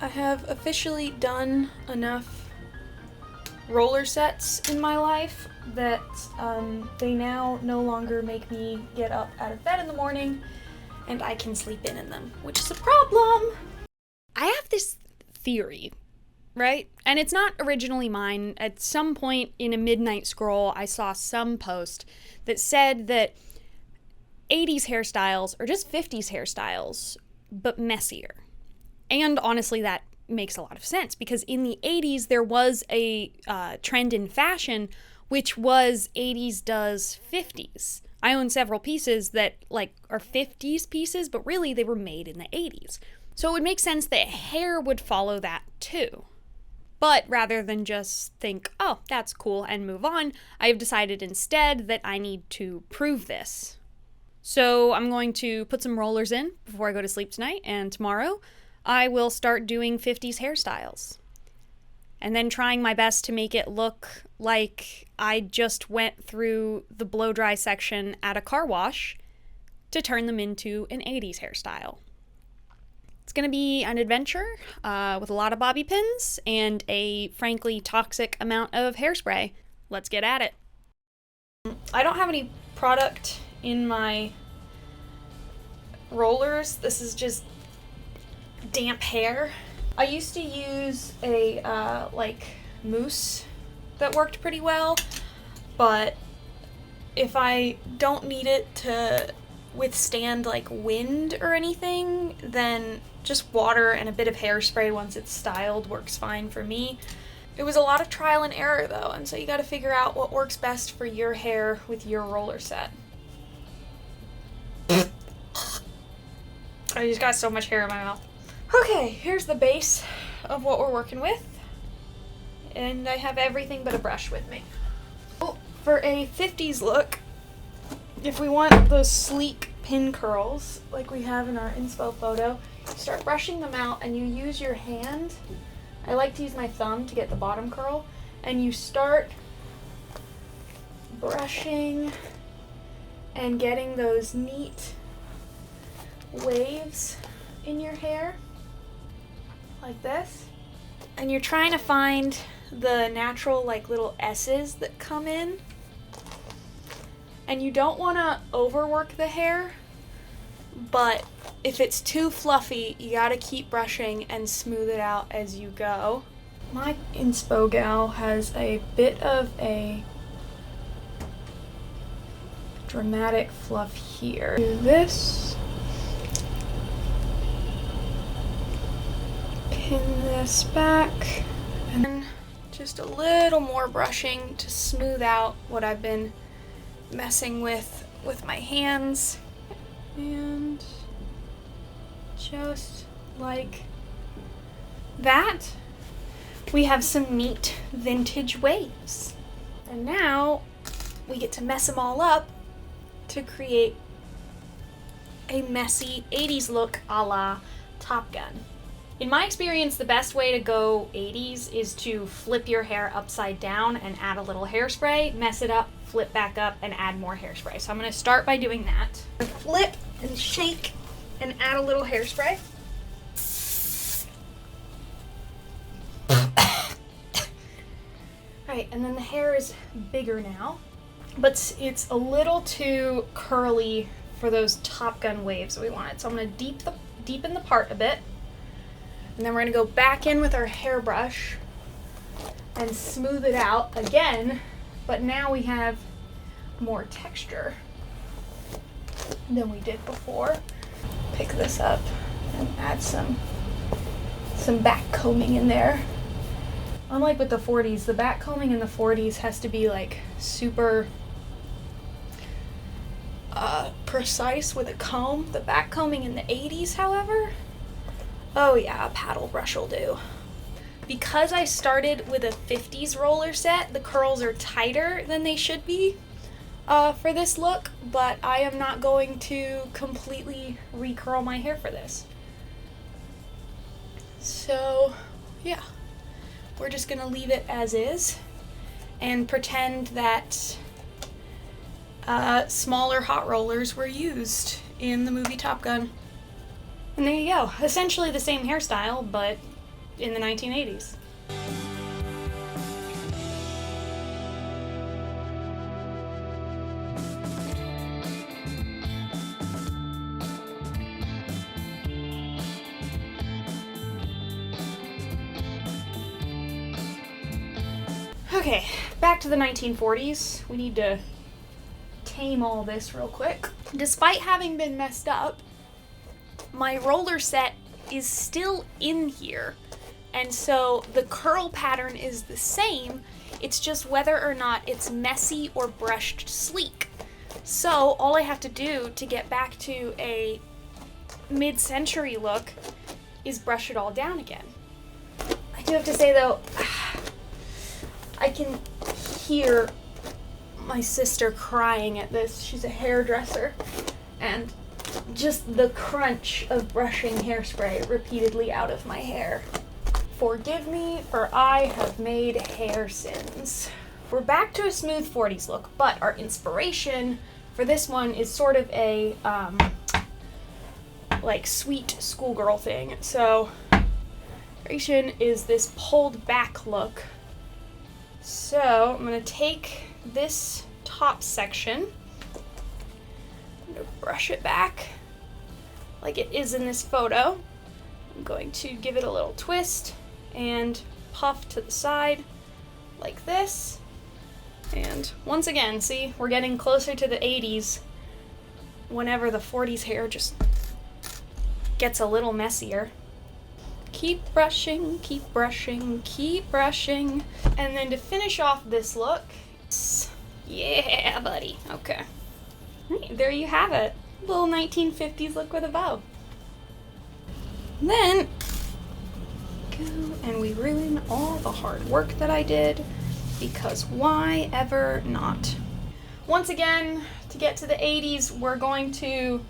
I have officially done enough roller sets in my life that they now no longer make me get up out of bed in the morning, and I can sleep in them, which is a problem. I have this theory, right? And it's not originally mine. At some point in a midnight scroll, I saw some post that said that 80s hairstyles are just 50s hairstyles, but messier. And honestly, that makes a lot of sense because in the 80s, there was a trend in fashion, which was 80s does 50s. I own several pieces that are 50s pieces, but really they were made in the 80s. So it would make sense that hair would follow that too. But rather than just think, oh, that's cool and move on, I have decided instead that I need to prove this. So I'm going to put some rollers in before I go to sleep tonight, and tomorrow I will start doing 50s hairstyles. And then trying my best to make it look like I just went through the blow dry section at a car wash to turn them into an 80s hairstyle. It's going to be an adventure with a lot of bobby pins and a frankly toxic amount of hairspray. Let's get at it. I don't have any product in my rollers. This is just damp hair. I used to use a mousse that worked pretty well, but if I don't need it to withstand wind or anything, then just water and a bit of hairspray once it's styled works fine for me. It was a lot of trial and error though, and so you got to figure out what works best for your hair with your roller set. I just got so much hair in my mouth. Okay, here's the base of what we're working with, and I have everything but a brush with me. For a 50s look, if we want those sleek pin curls like we have in our inspo photo, start brushing them out and you use your hand. I like to use my thumb to get the bottom curl, and you start brushing and getting those neat waves in your hair like this, and you're trying to find the natural little S's that come in, and you don't want to overwork the hair, but if it's too fluffy you gotta keep brushing and smooth it out as you go. My inspo gal has a bit of a dramatic fluff here. Do this, pin this back, and then just a little more brushing to smooth out what I've been messing with my hands, and just like that we have some neat vintage waves. And now we get to mess them all up to create a messy 80s look a la Top Gun. In my experience, the best way to go 80s is to flip your hair upside down and add a little hairspray, mess it up, flip back up, and add more hairspray. So I'm going to start by doing that. Flip and shake and add a little hairspray. Alright, and then the hair is bigger now, but it's a little too curly for those Top Gun waves that we wanted. So I'm going to deepen the part a bit. And then we're going to go back in with our hairbrush and smooth it out again, but now we have more texture than we did before. Pick this up and add some back combing in there. Unlike with the 40s, the back combing in the 40s has to be super precise with a comb. The back combing in the 80s, however, oh yeah, a paddle brush will do. Because I started with a 50s roller set, the curls are tighter than they should be for this look, but I am not going to completely recurl my hair for this. So yeah, we're just gonna leave it as is and pretend that smaller hot rollers were used in the movie Top Gun. And there you go. Essentially the same hairstyle, but in the 1980s. Okay, back to the 1940s. We need to tame all this real quick. Despite having been messed up, my roller set is still in here. And so the curl pattern is the same, it's just whether or not it's messy or brushed sleek. So all I have to do to get back to a mid-century look is brush it all down again. I do have to say though, I can hear my sister crying at this. She's a hairdresser, and just the crunch of brushing hairspray repeatedly out of my hair. Forgive me, for I have made hair sins. We're back to a smooth 40s look, but our inspiration for this one is sort of a like sweet schoolgirl thing. So inspiration is this pulled back look. So I'm going to take this top section, I'm going to brush it back like it is in this photo. I'm going to give it a little twist and puff to the side like this. And once again, see, we're getting closer to the 80s whenever the 40s hair just gets a little messier. Keep brushing, keep brushing, keep brushing. And then to finish off this look, yeah, buddy, okay. Right, there you have it. Little 1950s look with a bow. Then, go and we ruin all the hard work that I did, because why ever not? Once again, to get to the 80s, we're going to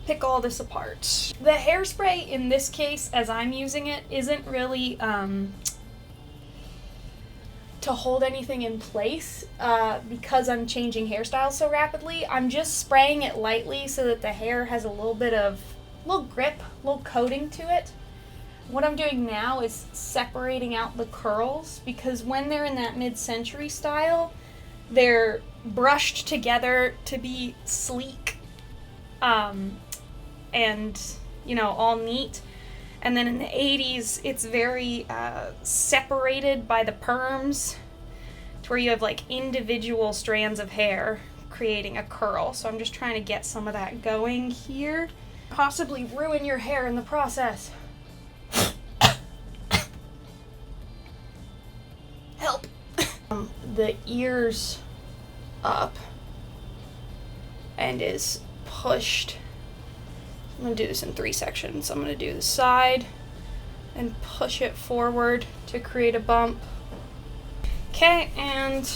pick all this apart. The hairspray in this case, as I'm using it, isn't really to hold anything in place because I'm changing hairstyles so rapidly. I'm just spraying it lightly so that the hair has a little bit of grip, a little coating to it. What I'm doing now is separating out the curls, because when they're in that mid-century style, they're brushed together to be sleek and, you know, all neat. And then in the 80s, it's very separated by the perms to where you have like individual strands of hair creating a curl. So I'm just trying to get some of that going here. Possibly ruin your hair in the process. Help. The ears up and is pushed. I'm going to do this in 3 sections. I'm going to do the side and push it forward to create a bump. Okay, and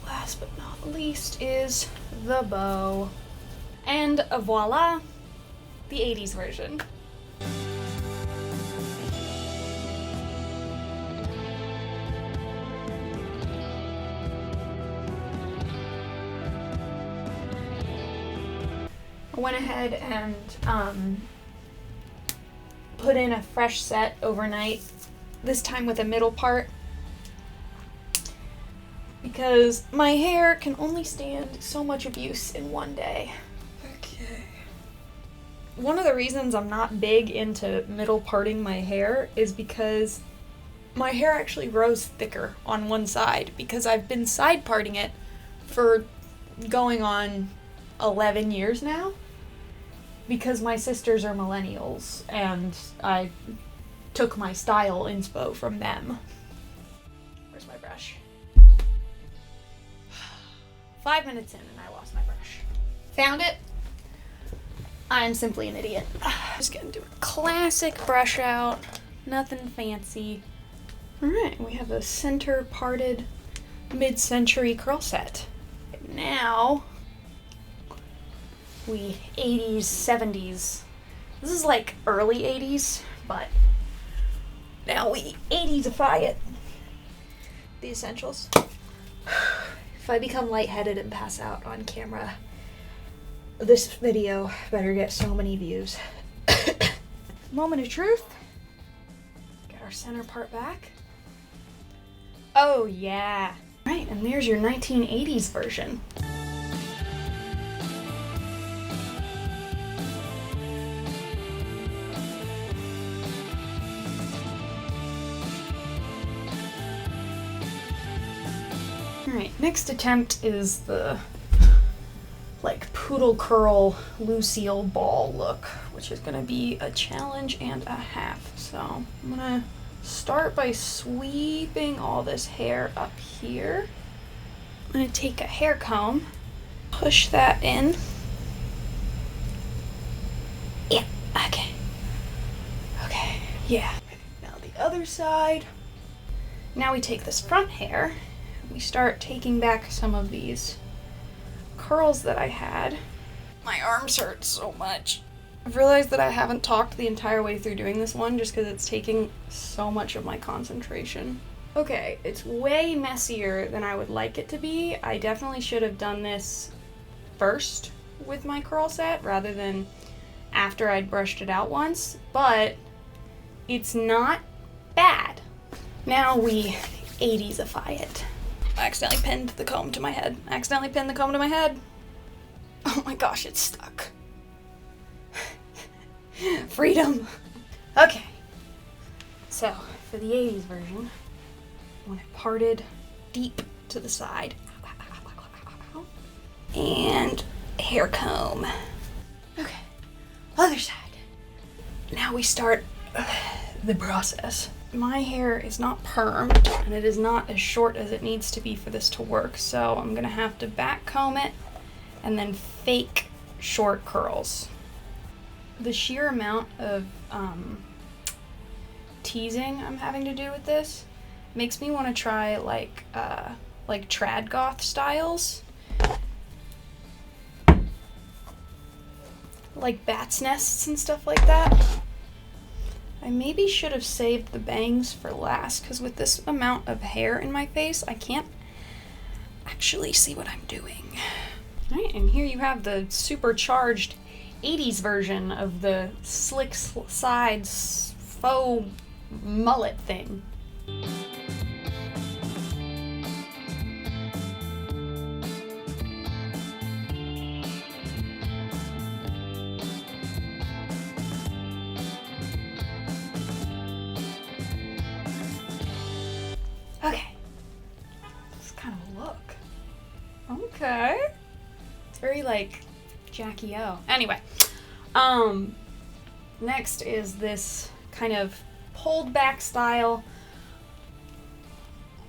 last but not least is the bow. And voila, the 80s version. I went ahead and put in a fresh set overnight, this time with a middle part, because my hair can only stand so much abuse in one day. Okay. One of the reasons I'm not big into middle parting my hair is because my hair actually grows thicker on one side, because I've been side parting it for going on 11 years now, because my sisters are millennials and I took my style inspo from them. Where's my brush? 5 minutes in and I lost my brush. Found it. I'm simply an idiot. Just gonna do a classic brush out, nothing fancy. Alright, we have a center parted mid-century curl set. Now, we 80s, 70s. This is like early 80s, but now we 80s-ify it. The essentials. If I become lightheaded and pass out on camera, this video better get so many views. Moment of truth. Get our center part back. Oh yeah. Right, and there's your 1980s version. Alright, next attempt is the like poodle curl Lucille Ball look, which is gonna be a challenge and a half. So I'm gonna start by sweeping all this hair up here. I'm gonna take a hair comb, push that in. Yeah, okay. Okay, yeah. Now the other side. Now we take this front hair, we start taking back some of these curls that I had. My arms hurt so much. I've realized that I haven't talked the entire way through doing this one just because it's taking so much of my concentration. Okay, it's way messier than I would like it to be. I definitely should have done this first with my curl set rather than after I'd brushed it out once, but it's not bad. Now we 80s-ify it. I accidentally pinned the comb to my head. Oh my gosh, it's stuck. Freedom. Okay. So, for the 80s version, I want it parted deep to the side. And hair comb. Okay. Other side. Now we start the process. My hair is not permed, and it is not as short as it needs to be for this to work, so I'm gonna have to back comb it and then fake short curls. The sheer amount of teasing I'm having to do with this makes me want to try like trad goth styles, like bats nests and stuff like that. I maybe should have saved the bangs for last, because with this amount of hair in my face, I can't actually see what I'm doing. Alright, and here you have the supercharged 80s version of the slick sides faux mullet thing. Okay. This is kind of a look. Okay. It's very like Jackie O. Anyway. Next is this kind of pulled back style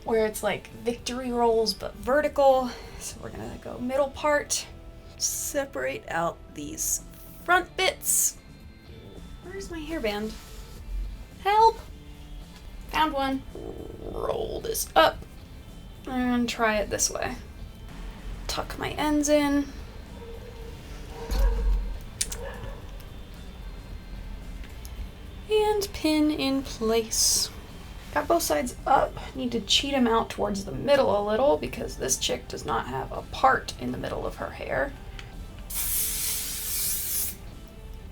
where it's like victory rolls but vertical. So we're gonna go middle part. Separate out these front bits. Where's my hairband? Help! Found one. Roll this up and try it this way. Tuck my ends in. And pin in place. Got both sides up. Need to cheat them out towards the middle a little because this chick does not have a part in the middle of her hair.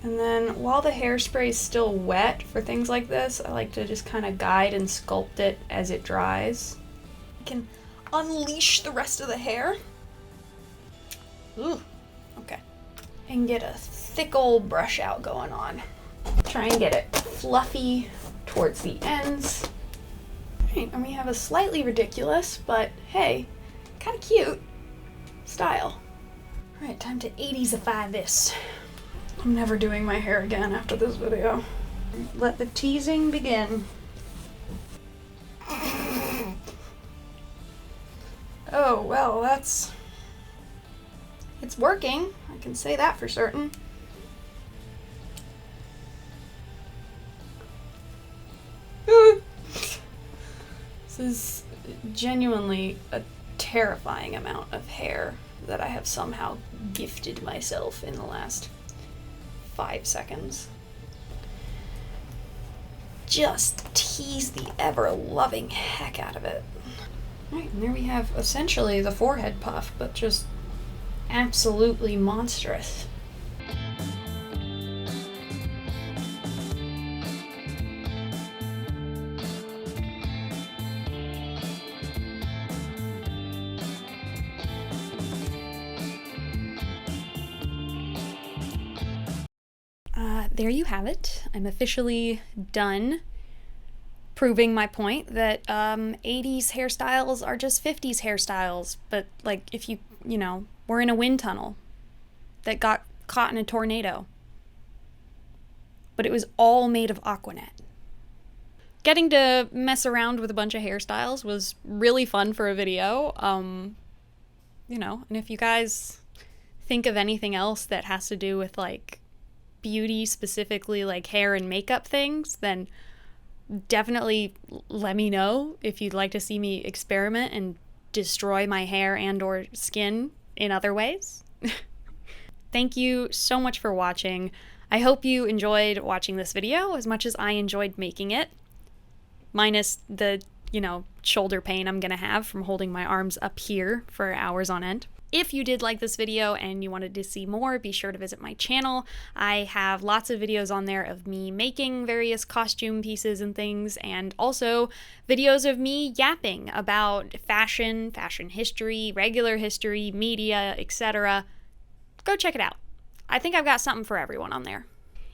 And then while the hairspray is still wet for things like this, I like to just kind of guide and sculpt it as it dries. I can unleash the rest of the hair. Ooh, okay. And get a thick old brush out going on. Try and get it fluffy towards the ends. Alright, and we have a slightly ridiculous, but hey, kind of cute style. Alright, time to 80s-ify this. I'm never doing my hair again after this video. Let the teasing begin. Oh, well, it's working. I can say that for certain. This is genuinely a terrifying amount of hair that I have somehow gifted myself in the last 5 seconds. Just tease the ever-loving heck out of it. Alright, and there we have essentially the forehead puff, but just absolutely monstrous. there you have it. I'm officially done proving my point that 80s hairstyles are just 50s hairstyles. But like if you know, we're in a wind tunnel that got caught in a tornado. But it was all made of Aquanet. Getting to mess around with a bunch of hairstyles was really fun for a video. You know, and if you guys think of anything else that has to do with like beauty, specifically like hair and makeup things, then definitely let me know if you'd like to see me experiment and destroy my hair and or skin in other ways. Thank you so much for watching. I hope you enjoyed watching this video as much as I enjoyed making it, minus the, you know, shoulder pain I'm gonna have from holding my arms up here for hours on end. If you did like this video and you wanted to see more, be sure to visit my channel. I have lots of videos on there of me making various costume pieces and things, and also videos of me yapping about fashion, fashion history, regular history, media, etc. Go check it out. I think I've got something for everyone on there.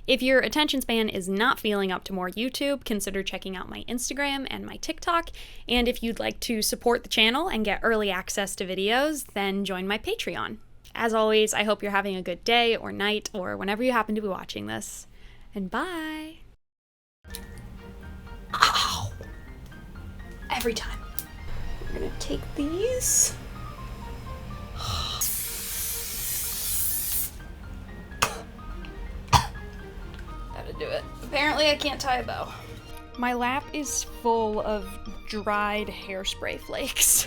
If your attention span is not feeling up to more YouTube, consider checking out my Instagram and my TikTok. And if you'd like to support the channel and get early access to videos, then join my Patreon. As always, I hope you're having a good day or night or whenever you happen to be watching this. And bye! Ow! Every time. We're gonna take these. Do it. Apparently I can't tie a bow. My lap is full of dried hairspray flakes.